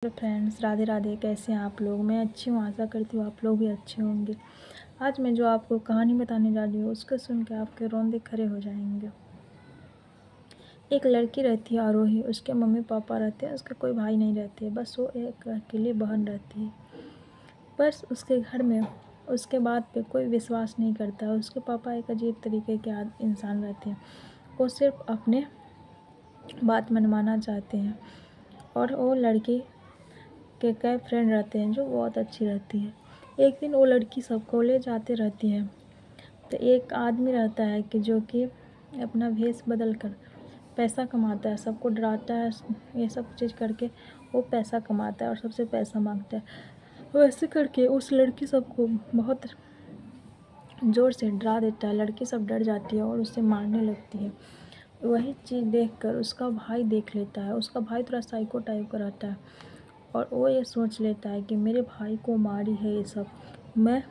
Friends, Radhe Radhe. कैसे हैं आप लोग? मैं अच्छी हूँ, आशा करती हूँ आप लोग भी अच्छे होंगे। आज मैं जो आपको कहानी बताने जा रही हूँ उसको सुन के आपके रोंदे खड़े हो जाएंगे। एक लड़की रहती है आरोही, उसके मम्मी पापा रहते हैं, उसका कोई भाई नहीं रहते, बस वो एक अकेली बहन रहती है। बस उसके घर में उसके बात पे कोई विश्वास नहीं करता। उसके पापा एक अजीब तरीके के इंसान रहते हैं। वो सिर्फ अपने बात मनवाना चाहते हैं। और वो लड़की के कई फ्रेंड रहते हैं जो बहुत अच्छी रहती है। एक दिन वो लड़की सबको ले जाते रहती है, तो एक आदमी रहता है कि जो कि अपना भेष बदल कर पैसा कमाता है, सबको डराता है, ये सब चीज़ करके वो पैसा कमाता है और सबसे पैसा मांगता है। वैसे करके उस लड़की सबको बहुत ज़ोर से डरा देता है। लड़की सब डर जाती है और उसे मारने लगती है। वही चीज़ देखकर उसका भाई देख लेता है। उसका भाई थोड़ा साइको टाइप का रहता है और वो ये सोच लेता है कि मेरे भाई को मारी है ये सब, मैं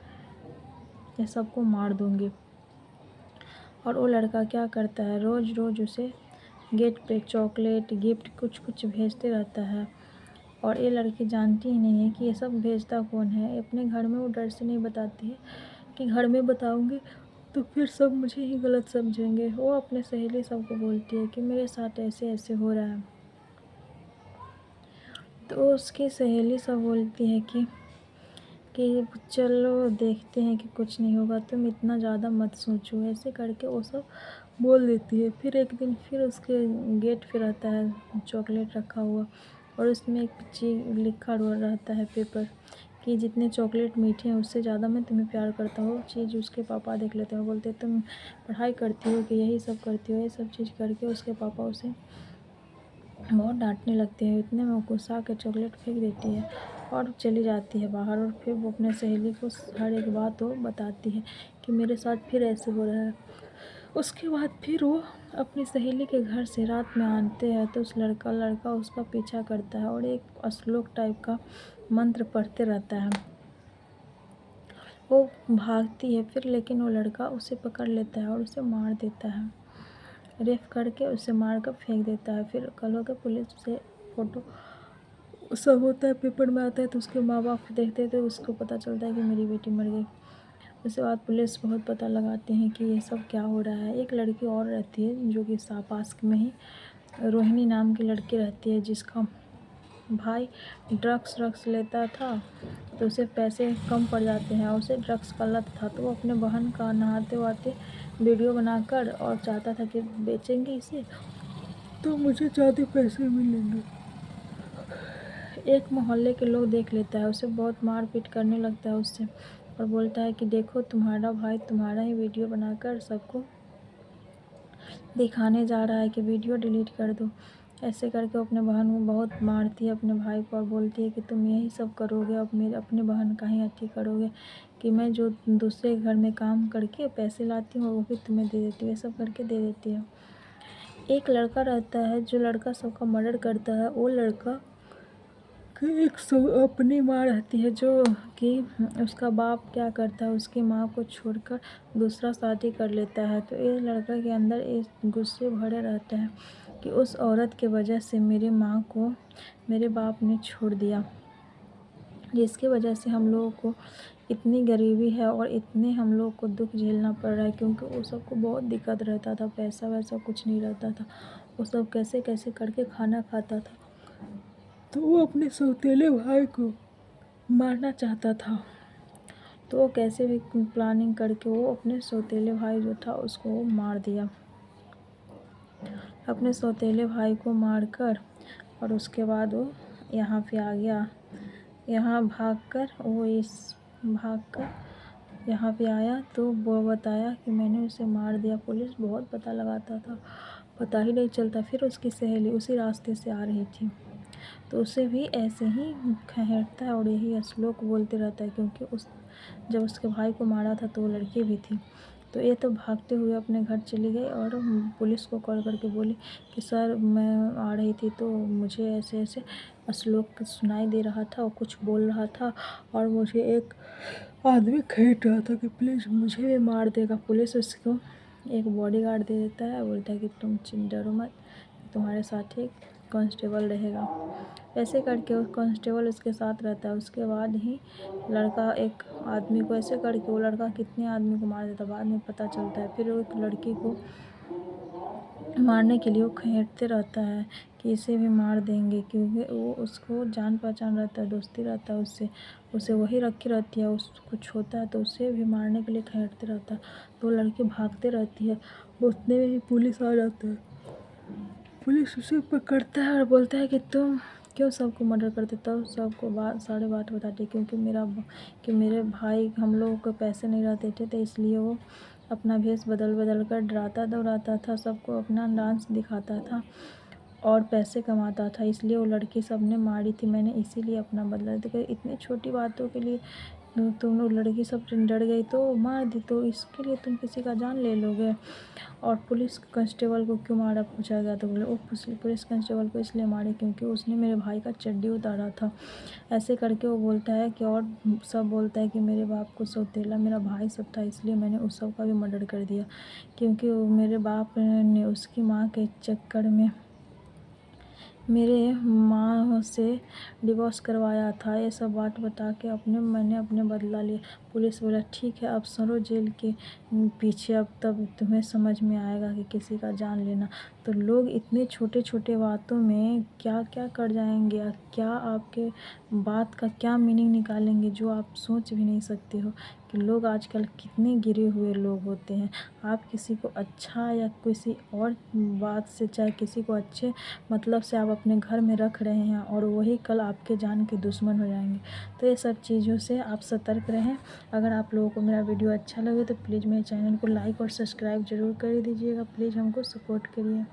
ये सबको मार दूँगी। और वो लड़का क्या करता है, रोज़ रोज़ उसे गेट पे चॉकलेट गिफ्ट कुछ कुछ भेजते रहता है। और ये लड़की जानती ही नहीं है कि ये सब भेजता कौन है। अपने घर में वो डर से नहीं बताती है कि घर में बताऊँगी तो फिर सब मुझे ही गलत समझेंगे। वो अपने सहेली सबको बोलती है कि मेरे साथ ऐसे ऐसे हो रहा है। तो उसकी सहेली सब बोलती है कि चलो देखते हैं कि कुछ नहीं होगा, तुम इतना ज़्यादा मत सोचो। ऐसे करके वो सब बोल देती है। फिर एक दिन फिर उसके गेट पे रहता है चॉकलेट रखा हुआ और उसमें एक चीज लिखा हुआ रहता है पेपर कि जितने चॉकलेट मीठे हैं उससे ज़्यादा मैं तुम्हें प्यार करता हूँ। चीज़ उसके पापा देख लेते हैं, बोलते तुम पढ़ाई करती हो कि यही सब करती हो। ये सब चीज़ करके उसके पापा उसे बहुत डांटने लगते हैं। इतने में वो गुस्सा के चॉकलेट फेंक देती है और चली जाती है बाहर। और फिर वो अपने सहेली को हर एक बात वो बताती है कि मेरे साथ फिर ऐसे हो रहा है। उसके बाद फिर वो अपनी सहेली के घर से रात में आते हैं तो उस लड़का उसका पीछा करता है और एक श्लोक टाइप का मंत्र पढ़ते रहता है। वो भागती है फिर, लेकिन वो लड़का उसे पकड़ लेता है और उसे मार देता है। रेप करके उसे मार कर फेंक देता है। फिर कल होकर पुलिस से फ़ोटो सब होता है, पेपर में आता है, तो उसके माँ बाप देखते थे, उसको पता चलता है कि मेरी बेटी मर गई। उसके बाद पुलिस बहुत पता लगाते हैं कि ये सब क्या हो रहा है। एक लड़की और रहती है जो कि पास में ही रोहिणी नाम की लड़की रहती है, जिसका भाई ड्रग्स लेता था तो उसे पैसे कम पड़ जाते हैं और उसे ड्रग्स का लत था। तो वो अपने बहन का नहाते वहाते वीडियो बनाकर और चाहता था कि बेचेंगे इसे तो मुझे ज़्यादा पैसे मिलेंगे। एक मोहल्ले के लोग देख लेता है, उसे बहुत मारपीट करने लगता है उससे और बोलता है कि देखो तुम्हारा भाई तुम्हारा ही वीडियो बनाकर सबको दिखाने जा रहा है कि वीडियो डिलीट कर दो। ऐसे करके अपने बहन को बहुत मारती है, अपने भाई को, और बोलती है कि तुम यही सब करोगे, अब मेरे अपने बहन का ही अथी करोगे कि मैं जो दूसरे घर में काम करके पैसे लाती हूँ वो भी तुम्हें दे देती हूँ। ये सब करके दे देती है। एक लड़का रहता है जो लड़का सबका मर्डर करता है। वो लड़का कि एक अपनी माँ रहती है जो कि उसका बाप क्या करता है, उसकी माँ को छोड़कर दूसरा शादी कर लेता है। तो इस लड़का के अंदर एक गुस्से भरे रहता है कि उस औरत के वजह से मेरी माँ को मेरे बाप ने छोड़ दिया, जिसकी वजह से हम लोगों को इतनी गरीबी है और इतने हम लोग को दुख झेलना पड़ रहा है। क्योंकि वो सबको बहुत दिक्कत रहता था, पैसा वैसा कुछ नहीं रहता था, वो सब कैसे कैसे करके खाना खाता था। तो वो अपने सौतेले भाई को मारना चाहता था। तो वो कैसे भी प्लानिंग करके वो अपने सौतेले भाई जो था उसको वो मार दिया। अपने सौतेले भाई को मारकर और उसके बाद वो यहाँ पे आ गया। यहाँ भागकर यहाँ पे आया तो वो बताया कि मैंने उसे मार दिया। पुलिस बहुत पता लगाता था, पता ही नहीं चलता। फिर उसकी सहेली उसी रास्ते से आ रही थी तो उसे भी ऐसे ही खहेड़ता है और यही श्लोक बोलते रहता है। क्योंकि जब उसके भाई को मारा था तो वो लड़की भी थी। तो ये तो भागते हुए अपने घर चली गई और पुलिस को कॉल करके बोली कि सर मैं आ रही थी तो मुझे ऐसे ऐसे श्लोक सुनाई दे रहा था और कुछ बोल रहा था और मुझे एक आदमी खरीद रहा था कि प्लीज़ मुझे भी मार देगा। पुलिस उसको एक बॉडीगार्ड दे देता है, बोलता है कि तुम डरो मत, तुम्हारे साथ ही कांस्टेबल रहेगा। ऐसे करके वो कांस्टेबल उसके साथ रहता है। उसके बाद ही लड़का एक आदमी को ऐसे करके वो लड़का कितने आदमी को मार देता है बाद में पता चलता है। फिर वो एक लड़की को मारने के लिए वो खहेड़ते रहता है कि इसे भी मार देंगे, क्योंकि वो उसको जान पहचान रहता है, दोस्ती रहता है उससे, उसे वही रखी रहती है। उसको कुछ होता है तो उसे भी मारने के लिए खहेड़ते रहता है। तो वो लड़की भागते रहती है, उतने में ही पुलिस आ जाता है। पुलिस उसे पकड़ता है और बोलता है कि तुम क्यों सबको मर्डर करते। तब सबको सारे बात बताते, क्योंकि मेरे भाई हम लोगों को पैसे नहीं रहते थे, तो इसलिए वो अपना भेष बदल बदल कर डराता दौड़ाता था, सबको अपना डांस दिखाता था और पैसे कमाता था। इसलिए वो लड़की सबने मारी थी, मैंने इसीलिए अपना बदला। देखो इतनी छोटी बातों के लिए तुम लोग लड़की सब डर गई तो मार दी, तो इसके लिए तुम किसी का जान ले लोगे। और पुलिस कांस्टेबल को क्यों मारा पूछा गया तो बोले वो पुलिस कांस्टेबल को इसलिए मारे क्योंकि उसने मेरे भाई का चड्डी उतारा था। ऐसे करके वो बोलता है कि और सब बोलता है कि मेरे बाप को सौतेला मेरा भाई सब था, इसलिए मैंने उस सब का भी मर्डर कर दिया, क्योंकि वो मेरे बाप ने उसकी माँ के चक्कर में मेरे माँ से डिवोर्स करवाया था। ये सब बात बता के मैंने अपने बदला लिया। पुलिस बोला ठीक है, अब सरो जेल के पीछे, अब तब तुम्हें समझ में आएगा कि किसी का जान लेना। तो लोग इतने छोटे छोटे बातों में क्या क्या कर जाएंगे, क्या आपके बात का क्या मीनिंग निकालेंगे जो आप सोच भी नहीं सकते हो कि लोग आजकल कितने गिरे हुए लोग होते हैं। आप किसी को अच्छा या किसी और बात से, चाहे किसी को अच्छे मतलब से आप अपने घर में रख रहे हैं और वही कल आपके जान के दुश्मन हो जाएंगे। तो ये सब चीज़ों से आप सतर्क रहें। अगर आप लोगों को मेरा वीडियो अच्छा लगे तो प्लीज़ मेरे चैनल को लाइक और सब्सक्राइब ज़रूर कर दीजिएगा। प्लीज़ हमको सपोर्ट करिए।